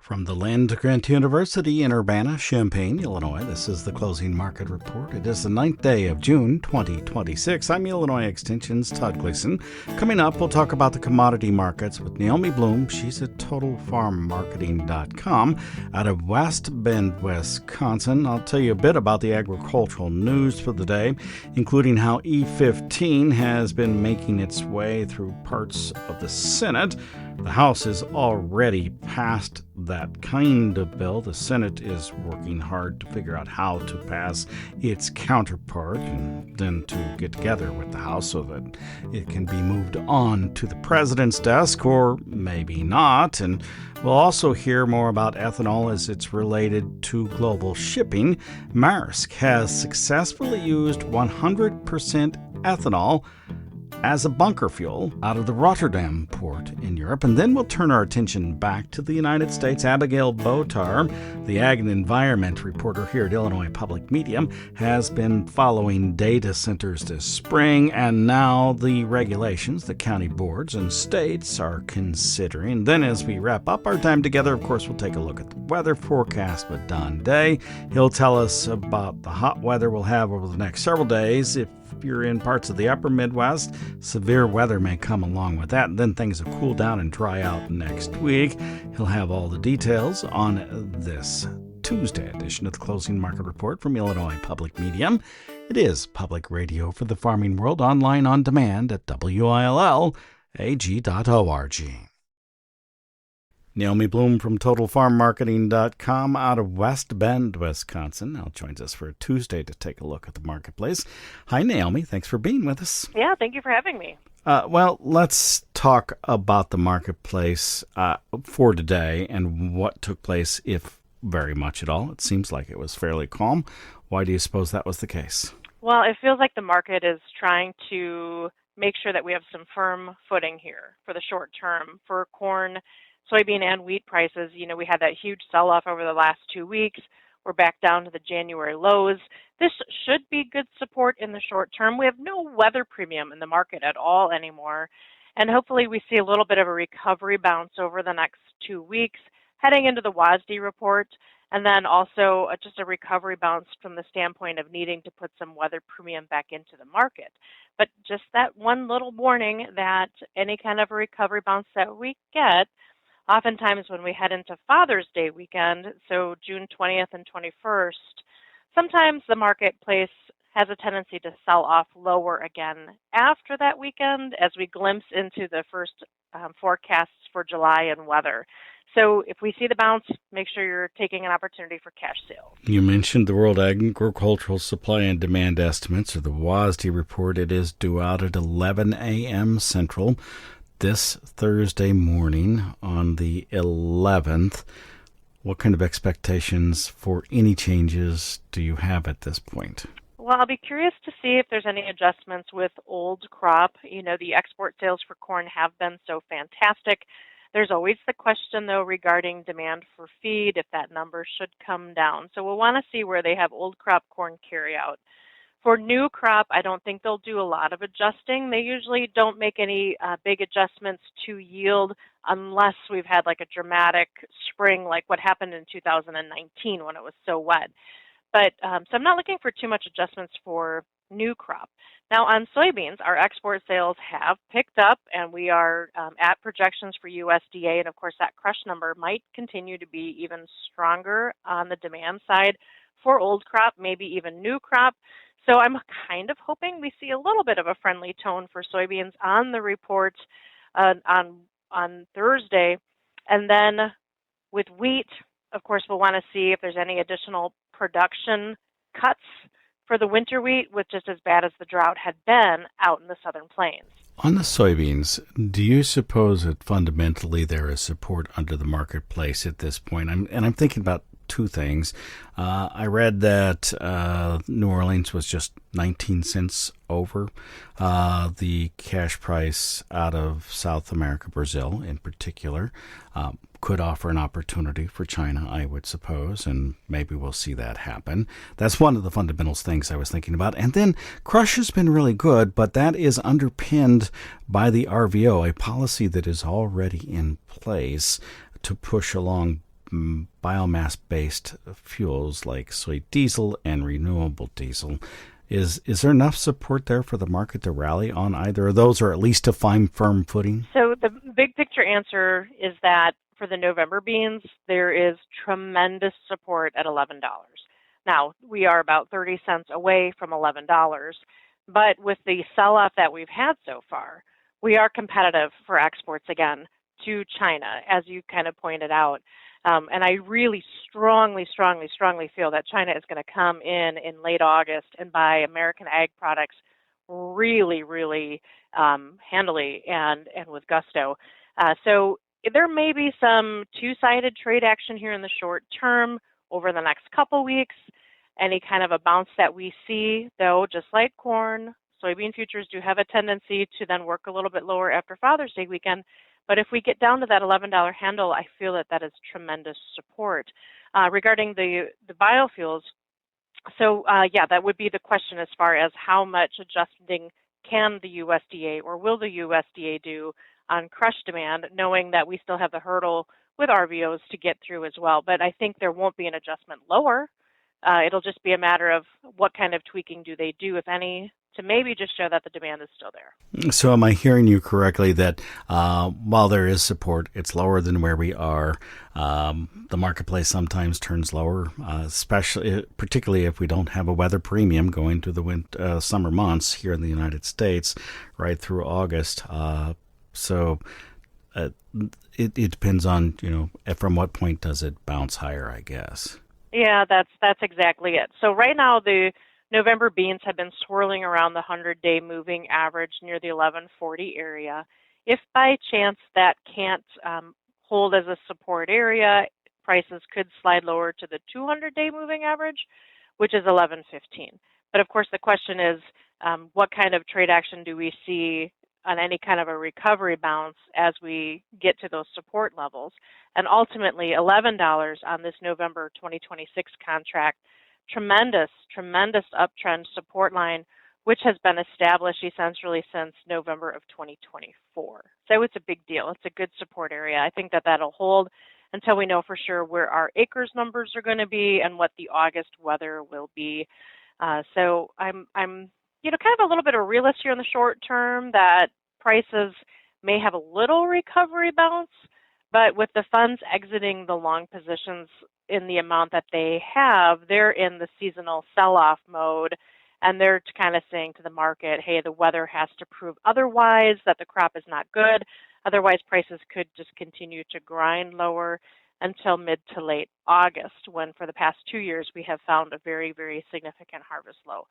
From the Land-Grant University in Urbana-Champaign, Illinois, this is the Closing Market Report. It is the 9th day of June, 2026. I'm Illinois Extension's Todd Gleason. Coming up, we'll talk about the commodity markets with Naomi Bloom. She's at TotalFarmMarketing.com out of West Bend, Wisconsin. I'll tell you a bit about the agricultural news for the day, including how E15 has been making its way through parts of the Senate. The House has already passed that kind of bill. The Senate is working hard to figure out how to pass its counterpart and then to get together with the House so that it can be moved on to the president's desk, or maybe not. And we'll also hear more about ethanol as it's related to global shipping. Maersk has successfully used 100% ethanol as a bunker fuel out of the Rotterdam port in Europe. And then we'll turn our attention back to the United States. Abigail Botar, the Ag and Environment reporter here at Illinois Public Media, has been following data centers this spring, and now the regulations the county boards and states are considering. Then as we wrap up our time together, of course, we'll take a look at the weather forecast with Don Day. He'll tell us about the hot weather we'll have over the next several days. If you're in parts of the upper Midwest, severe weather may come along with that, and then things will cool down and dry out next week. He'll have all the details on this Tuesday edition of the Closing Market Report from Illinois Public Media. It is public radio for the farming world, online on demand at WILL-AG.org. Naomi Bloom from TotalFarmMarketing.com out of West Bend, Wisconsin, now joins us for a Tuesday to take a look at the marketplace. Hi, Naomi. Thanks for being with us. Yeah, thank you for having me. Well, let's talk about the marketplace for today and what took place, if very much at all. It seems like it was fairly calm. Why do you suppose that was the case? Well, it feels like the market is trying to make sure that we have some firm footing here for the short term. For corn, soybean, and wheat prices, we had that huge sell-off over the last 2 weeks. We're back down to the January lows. This should be good support in the short term. We have no weather premium in the market at all anymore. And hopefully we see a little bit of a recovery bounce over the next 2 weeks, heading into the WASDE report, and then also just a recovery bounce from the standpoint of needing to put some weather premium back into the market. But just that one little warning that any kind of a recovery bounce that we get, oftentimes when we head into Father's Day weekend, so June 20th and 21st, sometimes the marketplace has a tendency to sell off lower again after that weekend as we glimpse into the first forecasts for July and weather. So if we see the bounce, make sure you're taking an opportunity for cash sales. You mentioned the World Agricultural Supply and Demand Estimates, or the WASDE report. It is due out at 11 a.m. Central this Thursday morning on the 11th. What kind of expectations for any changes do you have at this point? Well, I'll be curious to see if there's any adjustments with old crop. The export sales for corn have been so fantastic. There's always the question, though, regarding demand for feed, if that number should come down. So we'll want to see where they have old crop corn carryout. For new crop, I don't think they'll do a lot of adjusting. They usually don't make any big adjustments to yield unless we've had like a dramatic spring like what happened in 2019 when it was so wet. But so I'm not looking for too much adjustments for new crop. Now on soybeans, our export sales have picked up, and we are at projections for USDA. And of course, that crush number might continue to be even stronger on the demand side for old crop, maybe even new crop. So I'm kind of hoping we see a little bit of a friendly tone for soybeans on the report on Thursday. And then with wheat, of course, we'll want to see if there's any additional production cuts for the winter wheat, with just as bad as the drought had been out in the southern plains. On the soybeans, do you suppose that fundamentally there is support under the marketplace at this point? I'm thinking about two things. I read that New Orleans was just 19 cents over. The cash price out of South America, Brazil in particular, could offer an opportunity for China, I would suppose, and maybe we'll see that happen. That's one of the fundamentals things I was thinking about. And then crush has been really good, but that is underpinned by the RVO, a policy that is already in place to push along biomass-based fuels like soy diesel and renewable diesel. Is there enough support there for the market to rally on either of those, or at least to find firm footing? So the big picture answer is that for the November beans, there is tremendous support at $11. Now, we are about 30 cents away from $11, but with the sell-off that we've had so far, we are competitive for exports again to China, as you kind of pointed out. And I really strongly feel that China is going to come in late August and buy American ag products really handily and with gusto. So there may be some two-sided trade action here in the short term over the next couple weeks. Any kind of a bounce that we see, though, just like corn, soybean futures do have a tendency to then work a little bit lower after Father's Day weekend. But if we get down to that $11 handle, I feel that is tremendous support. Regarding the biofuels, so that would be the question as far as how much adjusting can the USDA or will the USDA do on crush demand, knowing that we still have the hurdle with RVOs to get through as well. But I think there won't be an adjustment lower. It'll just be a matter of what kind of tweaking do they do, if any, to maybe just show that the demand is still there. So am I hearing you correctly that while there is support, it's lower than where we are? The marketplace sometimes turns lower, particularly if we don't have a weather premium going to the summer months here in the United States, right through August. So it depends on, from what point does it bounce higher, I guess. Yeah, that's exactly it. So right now the November beans have been swirling around the 100-day moving average near the 1140 area. If by chance that can't hold as a support area, prices could slide lower to the 200-day moving average, which is 1115. But of course, the question is, what kind of trade action do we see on any kind of a recovery bounce as we get to those support levels? And ultimately, $11 on this November 2026 contract, tremendous uptrend support line, which has been established essentially since November of 2024. So it's a big deal. It's a good support area. I think that'll hold until we know for sure where our acres numbers are going to be and what the August weather will be. So I'm kind of a little bit of a realist here in the short term that prices may have a little recovery bounce, but with the funds exiting the long positions in the amount that they have, they're in the seasonal sell-off mode, and they're kind of saying to the market, hey, the weather has to prove otherwise, that the crop is not good. Otherwise, prices could just continue to grind lower until mid to late August, when for the past 2 years we have found a very, very significant harvest low.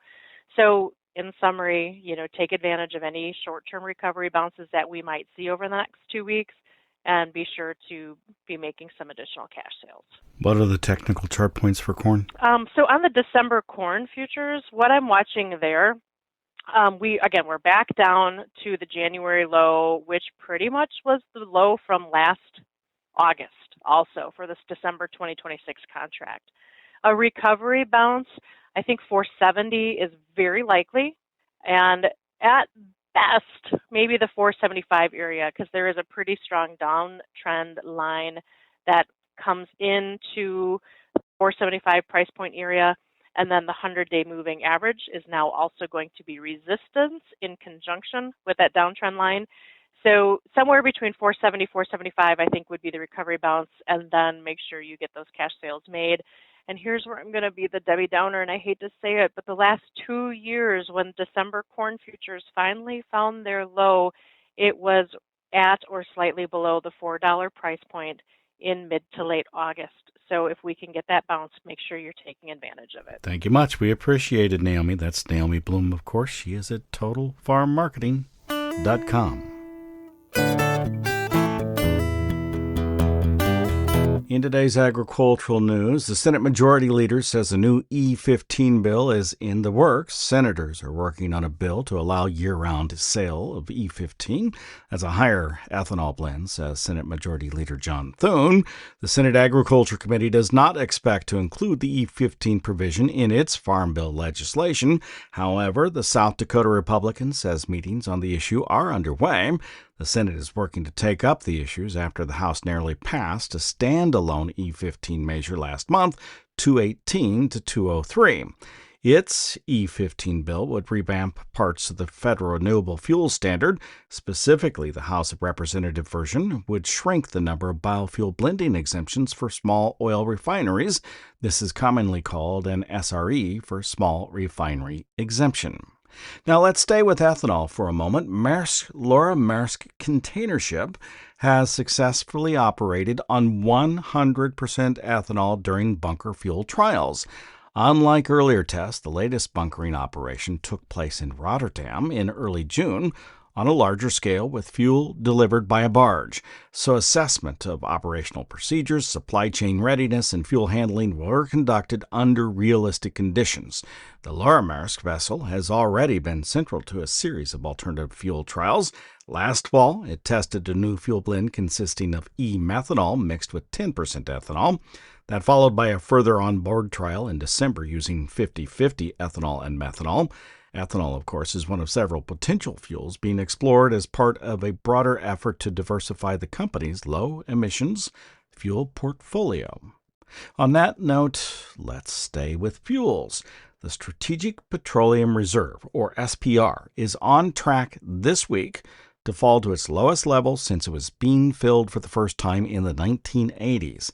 So in summary, take advantage of any short-term recovery bounces that we might see over the next 2 weeks, and be sure to be making some additional cash sales. What are the technical chart points for corn? So on the December corn futures, what I'm watching there, we're back down to the January low, which pretty much was the low from last August also for this December 2026 contract. A recovery bounce, I think 470 is very likely, and at best, maybe the 475 area, because there is a pretty strong downtrend line that comes into the 475 price point area, and then the 100-day moving average is now also going to be resistance in conjunction with that downtrend line. So somewhere between 470, 475, I think would be the recovery bounce, and then make sure you get those cash sales made. And here's where I'm going to be the Debbie Downer, and I hate to say it, but the last 2 years when December corn futures finally found their low, it was at or slightly below the $4 price point in mid to late August. So if we can get that bounce, make sure you're taking advantage of it. Thank you much. We appreciate it, Naomi. That's Naomi Bloom, of course. She is at TotalFarmMarketing.com. In today's agricultural news, the Senate Majority Leader says a new E15 bill is in the works. Senators are working on a bill to allow year-round sale of E15 as a higher ethanol blend, says Senate Majority Leader John Thune. The Senate Agriculture Committee does not expect to include the E15 provision in its Farm Bill legislation. However, the South Dakota Republican says meetings on the issue are underway. The Senate is working to take up the issues after the House narrowly passed a standalone E15 measure last month, 218 to 203. Its E15 bill would revamp parts of the federal renewable fuel standard. Specifically, the House of Representatives version would shrink the number of biofuel blending exemptions for small oil refineries. This is commonly called an SRE for small refinery exemption. Now let's stay with ethanol for a moment. Maersk container ship has successfully operated on 100% ethanol during bunker fuel trials. Unlike earlier tests, the latest bunkering operation took place in Rotterdam in early June on a larger scale with fuel delivered by a barge. So assessment of operational procedures, supply chain readiness, and fuel handling were conducted under realistic conditions. The Maersk vessel has already been central to a series of alternative fuel trials. Last fall, it tested a new fuel blend consisting of e-methanol mixed with 10% ethanol. That followed by a further on-board trial in December using 50-50 ethanol and methanol. Ethanol, of course, is one of several potential fuels being explored as part of a broader effort to diversify the company's low-emissions fuel portfolio. On that note, let's stay with fuels. The Strategic Petroleum Reserve, or SPR, is on track this week to fall to its lowest level since it was being filled for the first time in the 1980s.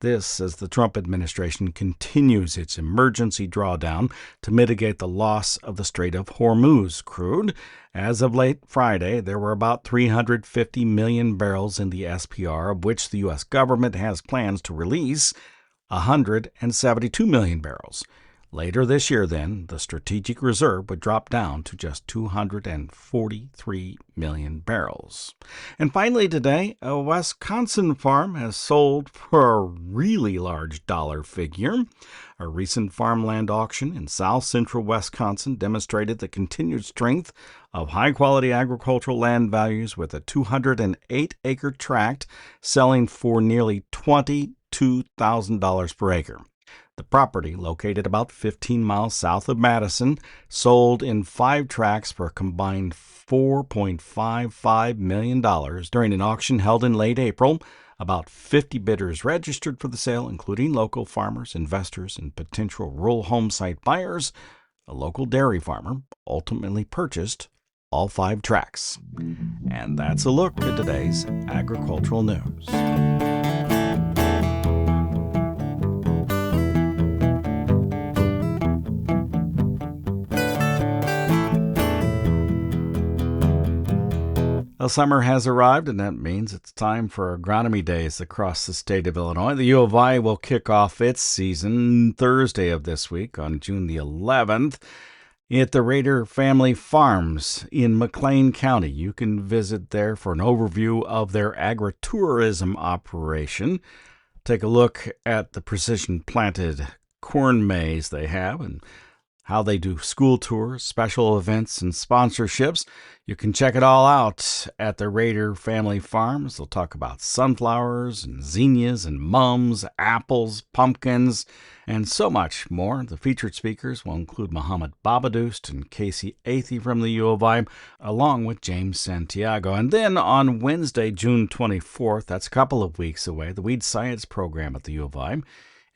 This as the Trump administration continues its emergency drawdown to mitigate the loss of the Strait of Hormuz crude. As of late Friday, there were about 350 million barrels in the SPR, of which the U.S. government has plans to release 172 million barrels. Later this year, then, the Strategic Reserve would drop down to just 243 million barrels. And finally today, a Wisconsin farm has sold for a really large dollar figure. A recent farmland auction in south-central Wisconsin demonstrated the continued strength of high-quality agricultural land values, with a 208-acre tract selling for nearly $22,000 per acre. The property, located about 15 miles south of Madison, sold in 5 tracts for a combined $4.55 million during an auction held in late April. About 50 bidders registered for the sale, including local farmers, investors, and potential rural home site buyers. A local dairy farmer ultimately purchased all 5 tracts. And that's a look at today's agricultural news. Well, summer has arrived, and that means it's time for agronomy days across the state of Illinois. The U of I will kick off its season Thursday of this week on June the 11th at the Rader Family Farms in McLean County. You can visit there for an overview of their agritourism operation. Take a look at the precision-planted corn maze they have and how they do school tours, special events, and sponsorships. You can check it all out at the Rader Family Farms. They'll talk about sunflowers and zinnias and mums, apples, pumpkins, and so much more. The featured speakers will include Mohammed Babadoost and Casey Athey from the U of I, along with James Santiago. And then on Wednesday, June 24th, that's a couple of weeks away, the Weed Science program at the U of I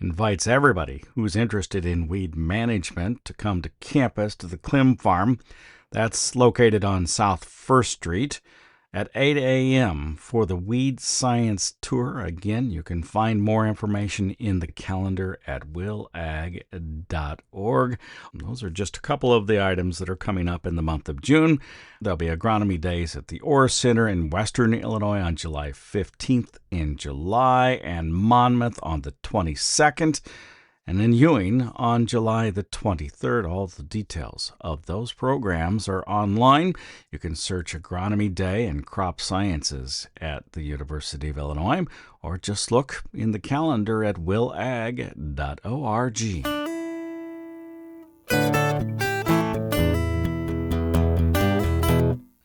invites everybody who's interested in weed management to come to campus to the Clem Farm. That's located on South 1st Street at 8 a.m. for the Weed Science Tour. Again, you can find more information in the calendar at willag.org. Those are just a couple of the items that are coming up in the month of June. There'll be agronomy days at the Orr Center in Western Illinois on July 15th in July, and Monmouth on the 22nd. And in Ewing on July the 23rd. All the details of those programs are online. You can search Agronomy Day and Crop Sciences at the University of Illinois, or just look in the calendar at willag.org.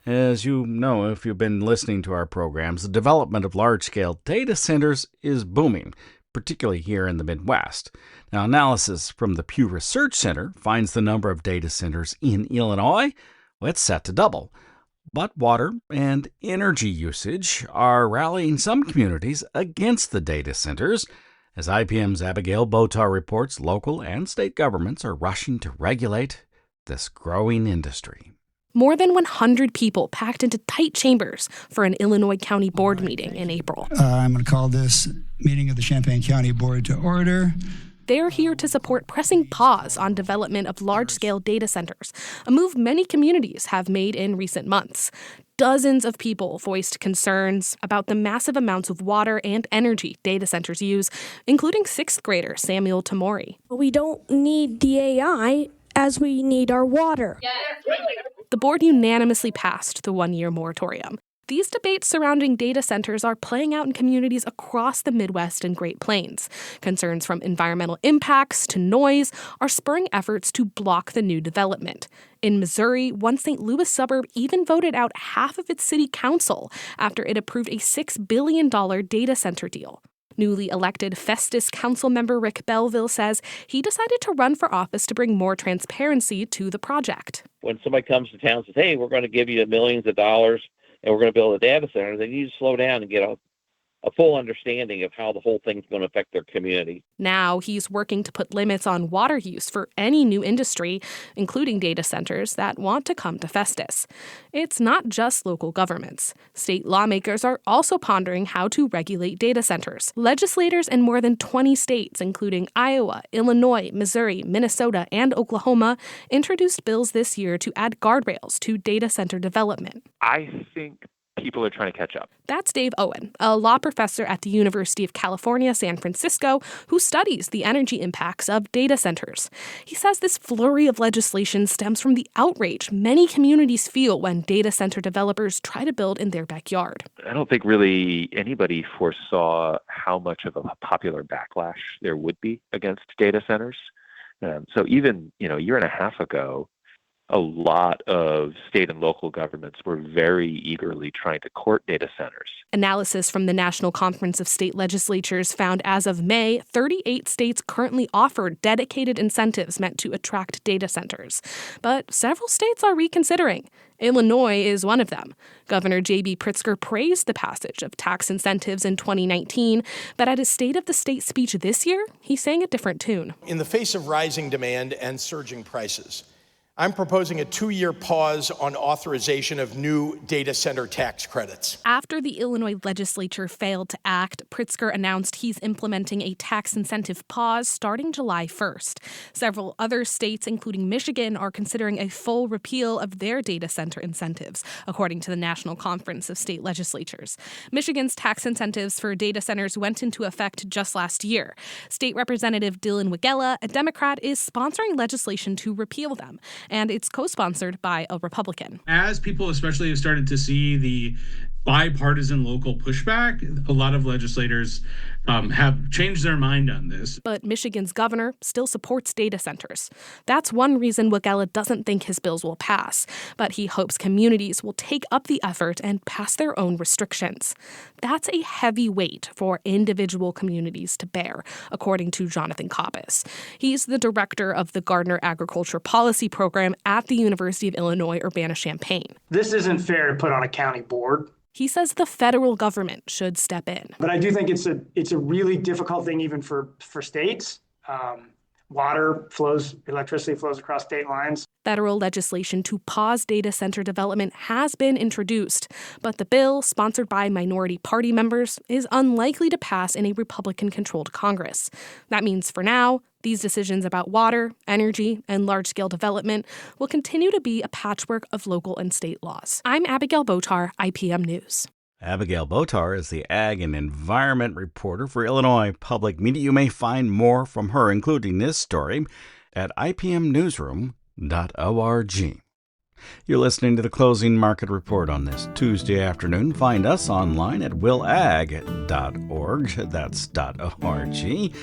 As you know, if you've been listening to our programs, the development of large-scale data centers is booming, particularly here in the Midwest. Now, analysis from the Pew Research Center finds the number of data centers in Illinois, well, it's set to double But water and energy usage are rallying some communities against the data centers. As IPM's Abigail Botar reports, local and state governments are rushing to regulate this growing industry. More than 100 people packed into tight chambers for an Illinois County Board meeting in April. I'm going to call this meeting of the Champaign County Board to order. They're here to support pressing pause on development of large-scale data centers, a move many communities have made in recent months. Dozens of people voiced concerns about the massive amounts of water and energy data centers use, including 6th grader Samuel Tamori. We don't need the AI as we need our water. The board unanimously passed the one-year moratorium. These debates surrounding data centers are playing out in communities across the Midwest and Great Plains. Concerns from environmental impacts to noise are spurring efforts to block the new development. In Missouri, one St. Louis suburb even voted out half of its city council after it approved a $6 billion data center deal. Newly elected Festus council member Rick Belville says he decided to run for office to bring more transparency to the project. When somebody comes to town and says, hey, we're going to give you millions of dollars and we're going to build a data center, they need to slow down and get a full understanding of how the whole thing's going to affect their community. Now he's working to put limits on water use for any new industry, including data centers, that want to come to Festus. It's not just local governments. State lawmakers are also pondering how to regulate data centers. Legislators in more than 20 states, including Iowa, Illinois, Missouri, Minnesota, and Oklahoma, introduced bills this year to add guardrails to data center development. I think people are trying to catch up. That's Dave Owen, a law professor at the University of California, San Francisco, who studies the energy impacts of data centers. He says this flurry of legislation stems from the outrage many communities feel when data center developers try to build in their backyard. I don't think really anybody foresaw how much of a popular backlash there would be against data centers. So even, a year and a half ago, a lot of state and local governments were very eagerly trying to court data centers. Analysis from the National Conference of State Legislatures found as of May, 38 states currently offer dedicated incentives meant to attract data centers. But several states are reconsidering. Illinois is one of them. Governor J.B. Pritzker praised the passage of tax incentives in 2019, but at his State of the State speech this year, he sang a different tune. In the face of rising demand and surging prices, I'm proposing a 2-year pause on authorization of new data center tax credits. After the Illinois legislature failed to act, Pritzker announced he's implementing a tax incentive pause starting July 1st. Several other states, including Michigan, are considering a full repeal of their data center incentives, according to the National Conference of State Legislatures. Michigan's tax incentives for data centers went into effect just last year. State Representative Dylan Wigella, a Democrat, is sponsoring legislation to repeal them, and it's co-sponsored by a Republican. As people especially have started to see the bipartisan local pushback, a lot of legislators have changed their mind on this. But Michigan's governor still supports data centers. That's one reason Wigella doesn't think his bills will pass, but he hopes communities will take up the effort and pass their own restrictions. That's a heavy weight for individual communities to bear, according to Jonathan Koppes. He's the director of the Gardner Agriculture Policy Program at the University of Illinois Urbana-Champaign. This isn't fair to put on a county board. He says the federal government should step in. But I do think it's a really difficult thing even for states. Water flows, electricity flows across state lines. Federal legislation to pause data center development has been introduced, but the bill, sponsored by minority party members, is unlikely to pass in a Republican-controlled Congress. That means for now, these decisions about water, energy, and large-scale development will continue to be a patchwork of local and state laws. I'm Abigail Botar, IPM News. Abigail Botar is the Ag and Environment reporter for Illinois Public Media. You may find more from her, including this story, at ipmnewsroom.org. You're listening to the Closing Market Report on this Tuesday afternoon. Find us online at willag.org. That's .org.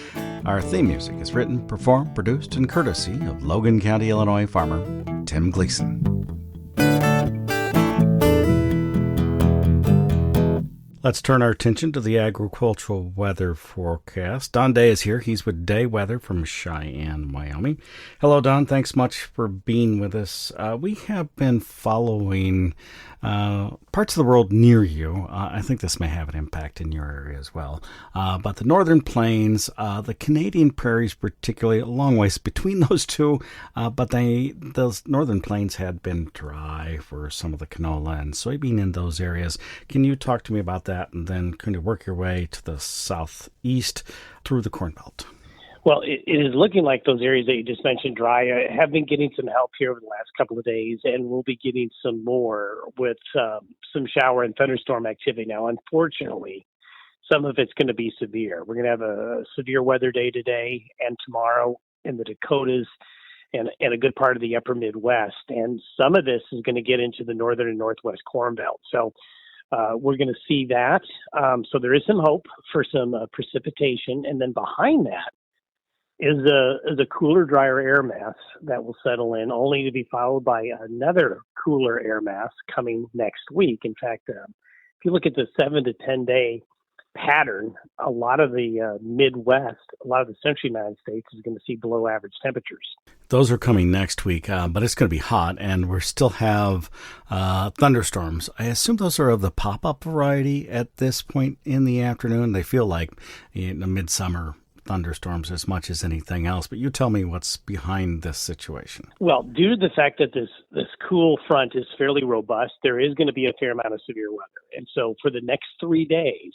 Our theme music is written, performed, produced, and courtesy of Logan County, Illinois farmer Tim Gleason. Let's turn our attention to the agricultural weather forecast. Don Day is here. He's with Day Weather from Cheyenne, Wyoming. Hello, Don. Thanks much for being with us. We have been following parts of the world near you. I think this may have an impact in your area as well. But the northern plains, the Canadian prairies particularly, a long ways between those two. But those northern plains had been dry for some of the canola and soybean in those areas. Can you talk to me about that and then kind of work your way to the southeast through the Corn Belt? Well, it is looking like those areas that you just mentioned, dry, have been getting some help here over the last couple of days, and we'll be getting some more with some shower and thunderstorm activity. Now, unfortunately, some of it's going to be severe. We're going to have a severe weather day today and tomorrow in the Dakotas and a good part of the upper Midwest, and some of this is going to get into the northern and northwest Corn Belt. So we're going to see that. So there is some hope for some precipitation, and then behind that is a cooler, drier air mass that will settle in, only to be followed by another cooler air mass coming next week. In fact, if you look at the 7 to 10 day pattern, a lot of the Midwest, a lot of the central United States is going to see below average temperatures. Those are coming next week, but it's going to be hot, and we still have thunderstorms. I assume those are of the pop-up variety at this point in the afternoon. They feel like the midsummer thunderstorms as much as anything else, but you tell me what's behind this situation. Well, due to the fact that this cool front is fairly robust, there is going to be a fair amount of severe weather. And so for the next 3 days,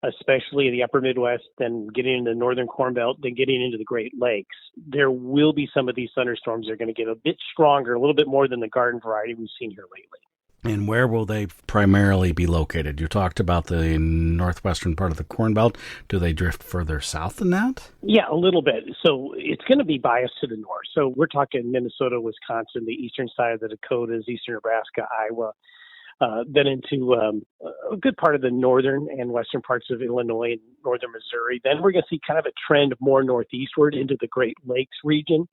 especially in the upper Midwest, then getting into the northern Corn Belt, then getting into the Great Lakes, there will be some of these thunderstorms that are going to get a bit stronger, a little bit more than the garden variety we've seen here lately. And where will they primarily be located? You talked about the northwestern part of the Corn Belt. Do they drift further south than that? Yeah, a little bit. So it's going to be biased to the north. So we're talking Minnesota, Wisconsin, the eastern side of the Dakotas, eastern Nebraska, Iowa, then into a good part of the northern and western parts of Illinois and northern Missouri. Then we're going to see kind of a trend more northeastward into the Great Lakes region,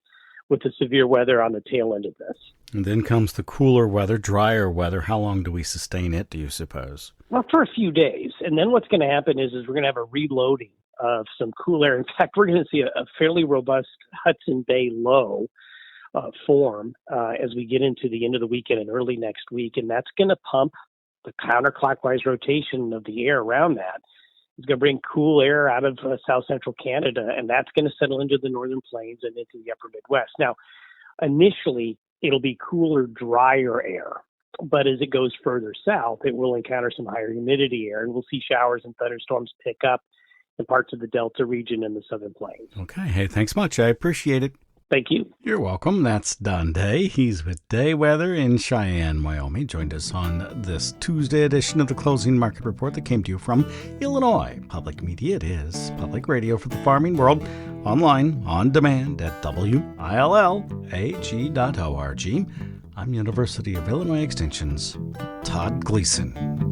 with the severe weather on the tail end of this. And then comes the cooler weather, drier weather. How long do we sustain it, do you suppose? Well, for a few days. And then what's going to happen is we're going to have a reloading of some cool air. In fact, we're going to see a fairly robust Hudson Bay low form as we get into the end of the weekend and early next week. And that's going to pump the counterclockwise rotation of the air around that. It's going to bring cool air out of south central Canada, and that's going to settle into the northern plains and into the upper Midwest. Now, initially, it'll be cooler, drier air, but as it goes further south, it will encounter some higher humidity air, and we'll see showers and thunderstorms pick up in parts of the Delta region and the southern plains. Okay. Hey, thanks much. I appreciate it. Thank you. You're welcome. That's Don Day. He's with Day Weather in Cheyenne, Wyoming. Joined us on this Tuesday edition of the Closing Market Report that came to you from Illinois Public Media. It is public radio for the farming world, online, on demand at WILLAG.org. I'm University of Illinois Extension's Todd Gleason.